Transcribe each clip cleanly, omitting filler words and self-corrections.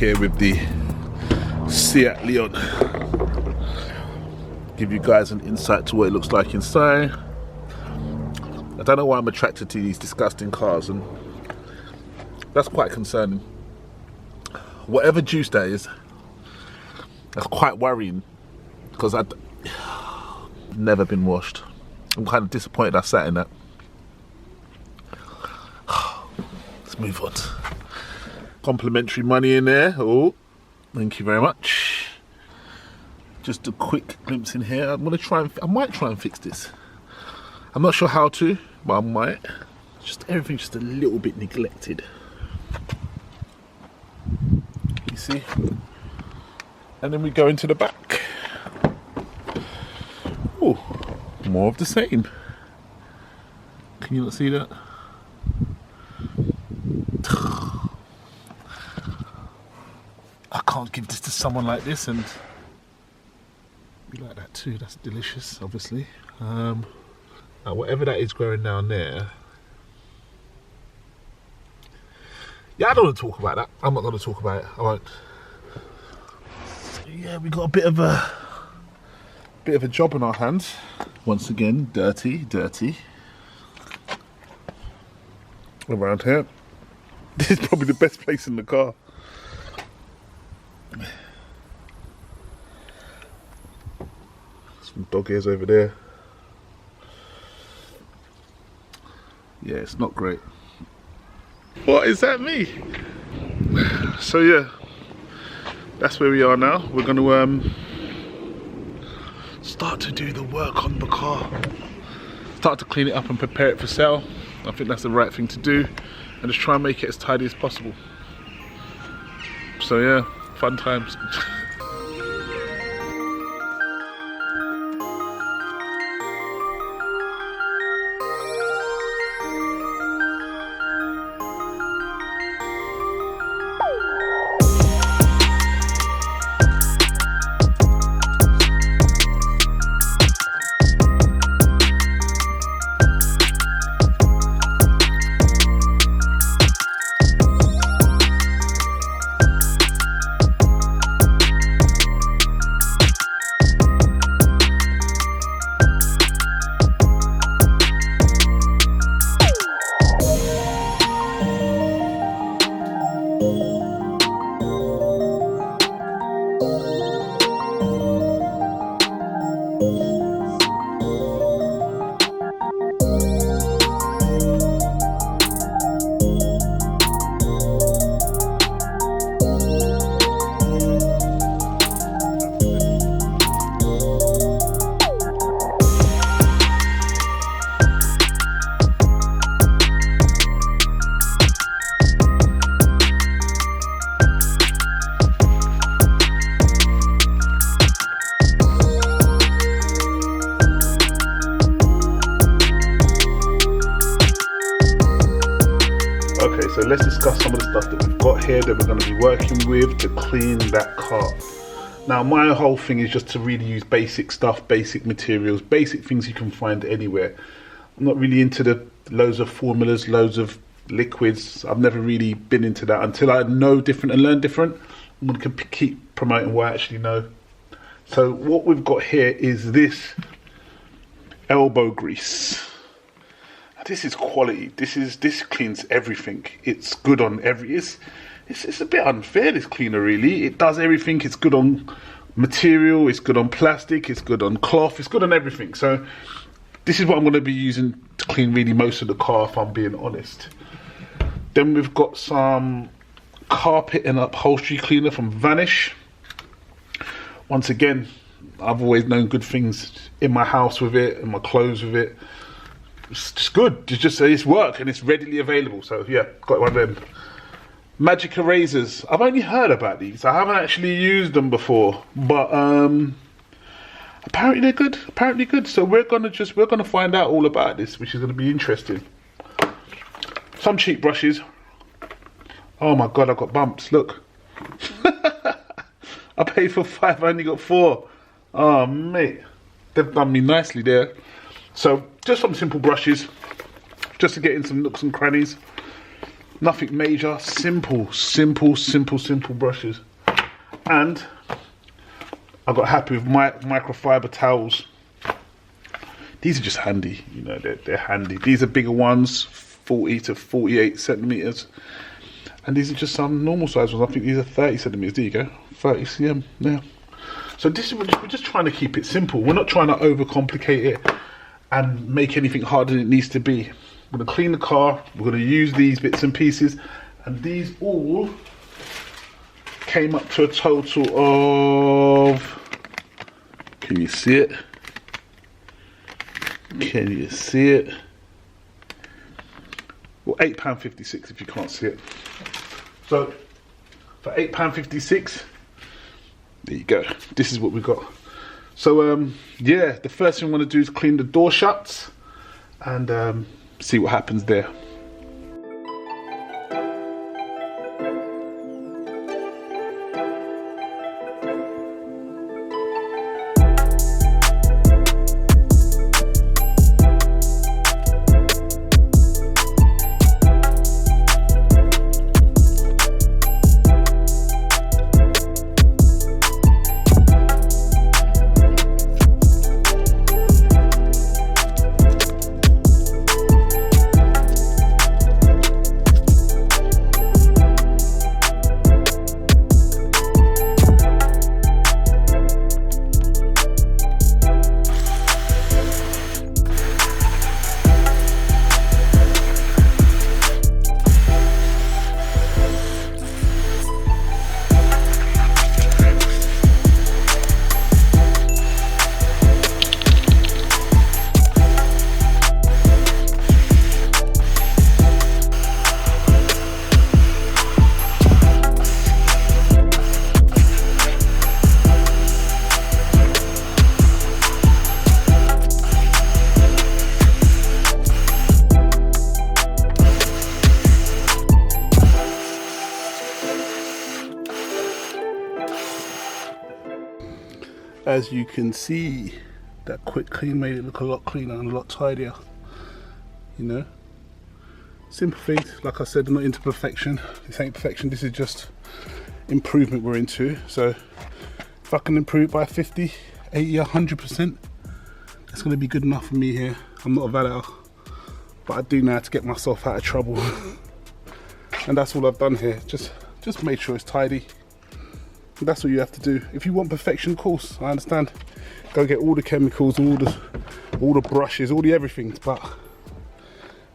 here with the Seat Leon. Give you guys an insight to what it looks like inside. I don't know why I'm attracted to these disgusting cars, and that's quite concerning. Whatever juice that is, that's quite worrying, because I've never been washed. I'm kind of disappointed I sat in that. Let's move on. Complimentary money in there. Oh, thank you very much. Just a quick glimpse in here. I might try and fix this. I'm not sure how to, but I might. Just everything's just a little bit neglected. You see? And then we go into the back. Oh, more of the same. Can you not see that? I can't give this to someone like this and you like that too. That's delicious, obviously. Now whatever that is growing down there, yeah, I don't want to talk about that. I'm not going to talk about it. I won't. So yeah, we got a bit of a job in our hands. Once again, dirty around here. This is probably the best place in the car. Some dog ears over there. Yeah, it's not great. What, is that me? So yeah, that's where we are now. We're going to start to do the work on the car. Start to clean it up and prepare it for sale. I think that's the right thing to do, and just try and make it as tidy as possible. So yeah, fun times. So let's discuss some of the stuff that we've got here that we're going to be working with to clean that car. Now my whole thing is just to really use basic stuff, basic materials, basic things you can find anywhere. I'm not really into the loads of formulas, loads of liquids. I've never really been into that. Until I know different and learn different, I'm going to keep promoting what I actually know. So what we've got here is this elbow grease. This is quality. This cleans everything. It's good on every. It's a bit unfair, this cleaner, really. It does everything. It's good on material. It's good on plastic. It's good on cloth. It's good on everything. So this is what I'm going to be using to clean really most of the car, if I'm being honest. Then we've got some carpet and upholstery cleaner from Vanish. Once again, I've always known good things in my house with it, in my clothes with it. It's just good. It's work and it's readily available. So yeah, got one of them. Magic erasers. I've only heard about these. I haven't actually used them before, but apparently they're good. Apparently good. So we're gonna find out all about this, which is gonna be interesting. Some cheap brushes. Oh my god, I've got bumps. Look. I paid for 5. I only got 4. Oh mate, they've done me nicely there. So just some simple brushes, just to get in some nooks and crannies. Nothing major, simple brushes. And I got happy with my microfiber towels. These are just handy, you know, they're handy. These are bigger ones, 40 to 48 centimeters. And these are just some normal size ones. I think these are 30 centimeters. There you go, 30 cm there. So this is, we're just trying to keep it simple. We're not trying to overcomplicate it and make anything harder than it needs to be. We're gonna clean the car. We're gonna use these bits and pieces, and these all came up to a total of, can you see it? Can you see it? Well, £8.56 if you can't see it. So for £8.56, there you go. This is what we got. So yeah, the first thing I want to do is clean the door shuts and see what happens there. As you can see, that quick clean made it look a lot cleaner and a lot tidier, you know. Simple things, like I said, I'm not into perfection. This ain't perfection, this is just improvement we're into. So if I can improve by 50, 80, 100%, that's gonna be good enough for me here. I'm not a valeter, but I do know how to get myself out of trouble. And that's all I've done here, just made sure it's tidy. That's what you have to do. If you want perfection, of course, I understand. Go get all the chemicals, all the brushes, all the everything, but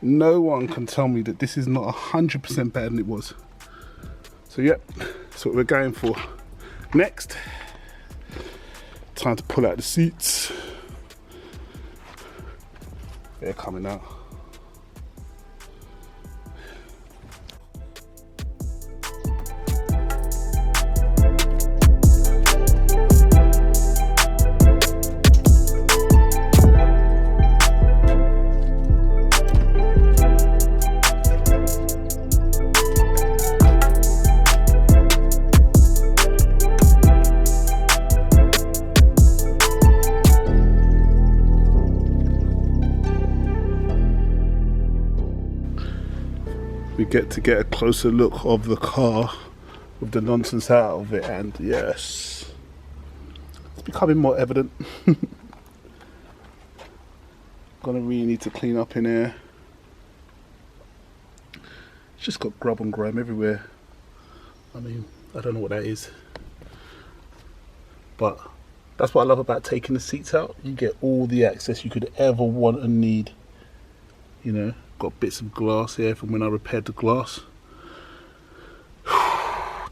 no one can tell me that this is not 100% better than it was. So yep, that's what we're going for. Next, time to pull out the seats. They're coming out. We get to get a closer look of the car with the nonsense out of it, and yes, it's becoming more evident. Gonna really need to clean up in here. It's just got grub and grime everywhere. I mean, I don't know what that is, but that's what I love about taking the seats out. You get all the access you could ever want and need, you know. Got bits of glass here from when I repaired the glass.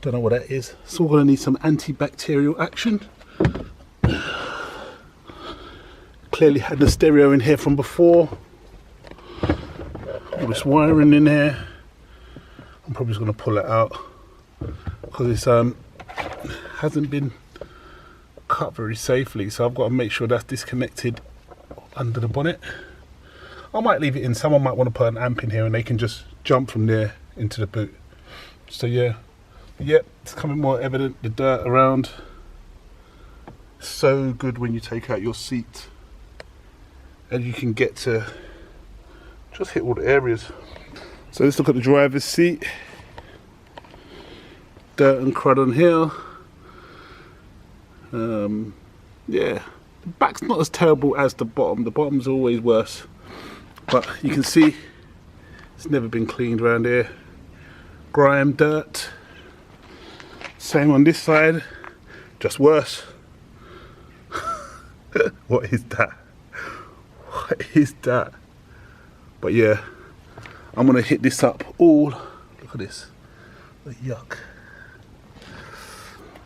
Don't know what that is. It's all going to need some antibacterial action. Clearly had the stereo in here from before. All this wiring in here. I'm probably just going to pull it out because it's hasn't been cut very safely, so I've got to make sure that's disconnected under the bonnet. I might leave it in. Someone might want to put an amp in here and they can just jump from there into the boot. So yeah, yep, it's coming more evident, the dirt around. So good when you take out your seat and you can get to just hit all the areas. So let's look at the driver's seat. Dirt and crud on here. Yeah, the back's not as terrible as the bottom. The bottom's always worse. But you can see it's never been cleaned around here. Grime, dirt. Same on this side, just worse. What is that? What is that? But yeah, I'm gonna hit this up all. Look at this. Yuck.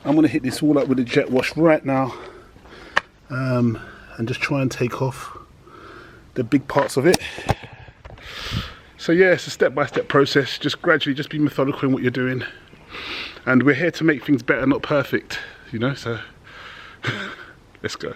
I'm gonna hit this all up with a jet wash right now, and just try and take off the big parts of it. So yeah, it's a step-by-step process. Just gradually, just be methodical in what you're doing. And we're here to make things better, not perfect, you know, so let's go.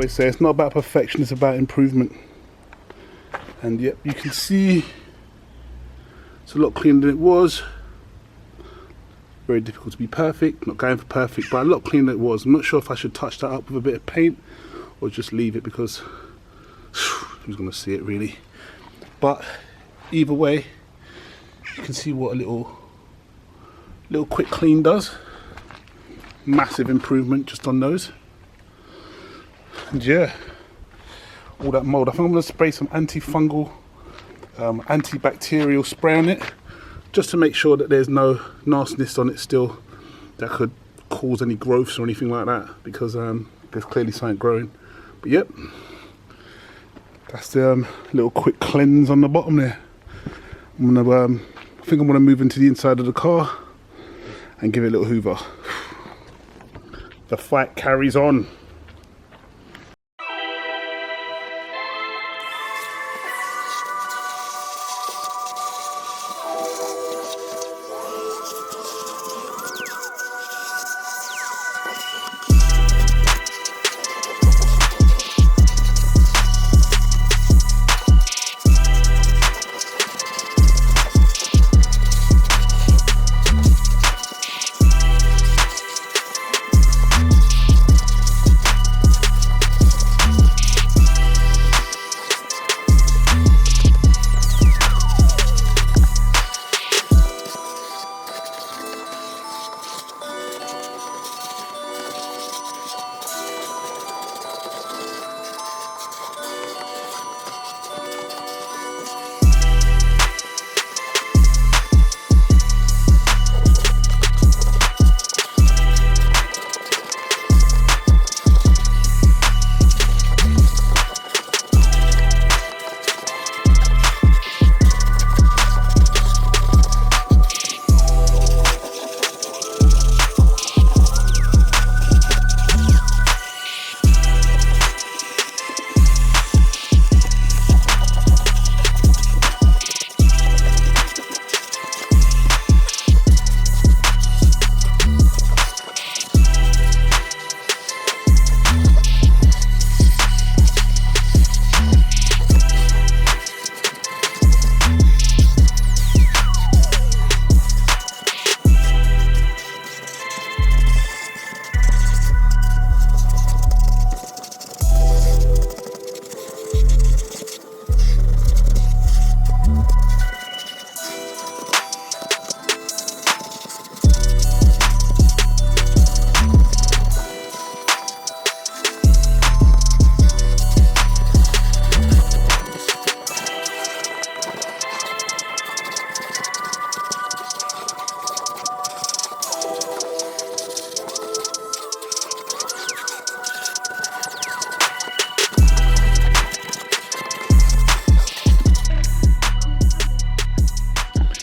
Say it's not about perfection, it's about improvement. And yep, you can see it's a lot cleaner than it was. Very difficult to be perfect, not going for perfect, but a lot cleaner than it was. I'm not sure if I should touch that up with a bit of paint or just leave it, because who's going to see it really. But either way, you can see what a little quick clean does. Massive improvement just on those. And yeah, all that mold. I think I'm going to spray some antifungal, antibacterial spray on it, just to make sure that there's no nastiness on it still that could cause any growths or anything like that, because there's clearly something growing. But yep, that's the little quick cleanse on the bottom there. I'm gonna, I think I'm going to move into the inside of the car and give it a little hoover. The fight carries on.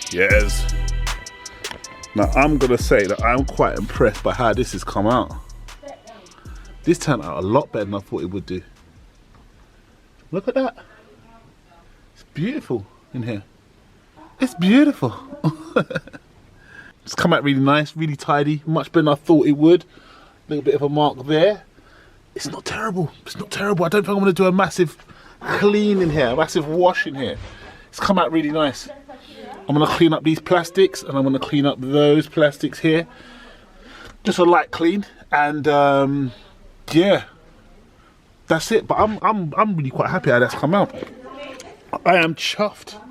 Yes. Now I'm gonna say that I'm quite impressed by how this has come out. This turned out a lot better than I thought it would do. Look at that. It's beautiful in here. It's beautiful. It's come out really nice, really tidy, much better than I thought it would. A little bit of a mark there. It's not terrible. It's not terrible. I don't think I'm going to do a massive clean in here, a massive wash in here. It's come out really nice. I'm going to clean up these plastics and I'm going to clean up those plastics here. Just a light clean, and yeah, that's it. But I'm really quite happy how that's come out. I am chuffed.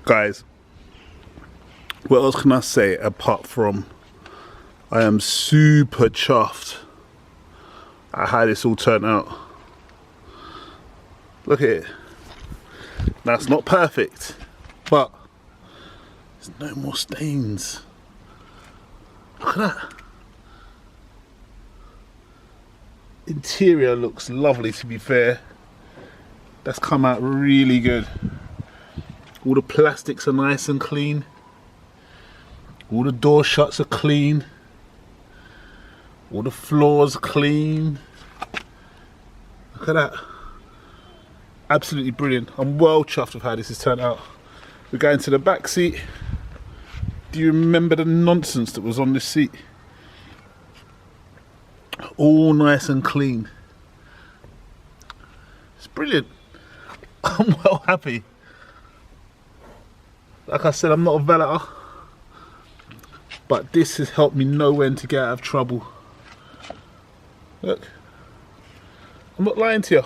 Guys, what else can I say apart from I am super chuffed at how this all turned out. Look at it. Now it's not perfect, but there's no more stains. Look at that. Interior looks lovely, to be fair. That's come out really good. All the plastics are nice and clean. All the door shuts are clean. All the floors are clean. Look at that. Absolutely brilliant. I'm well chuffed with how this has turned out. We're going to the back seat. Do you remember the nonsense that was on this seat? All nice and clean. It's brilliant. I'm well happy. Like I said, I'm not a valeter, but this has helped me know when to get out of trouble. Look, I'm not lying to you.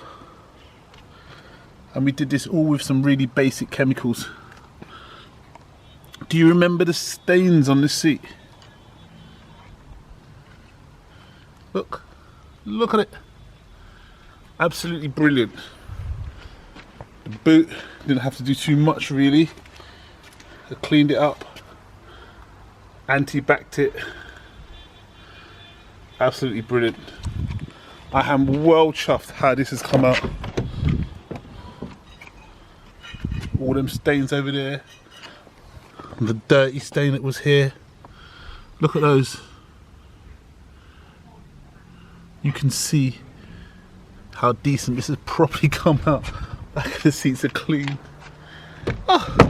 And we did this all with some really basic chemicals. Do you remember the stains on this seat? Look at it. Absolutely brilliant. The boot didn't have to do too much really. I cleaned it up, anti-backed it. Absolutely brilliant. I am well chuffed how this has come out. All them stains over there, and the dirty stain that was here. Look at those. You can see how decent this has properly come out. Back of the seats are clean. Oh.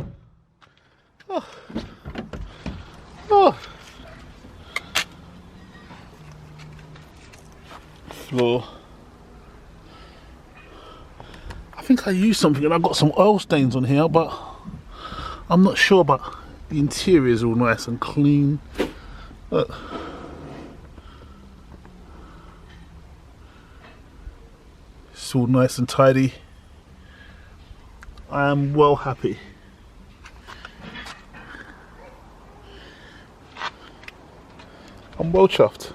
Oh. Oh. Floor. I think I used something and I got some oil stains on here, but I'm not sure, but the interior is all nice and clean. Look. It's all nice and tidy. I am well happy. I'm well chuffed.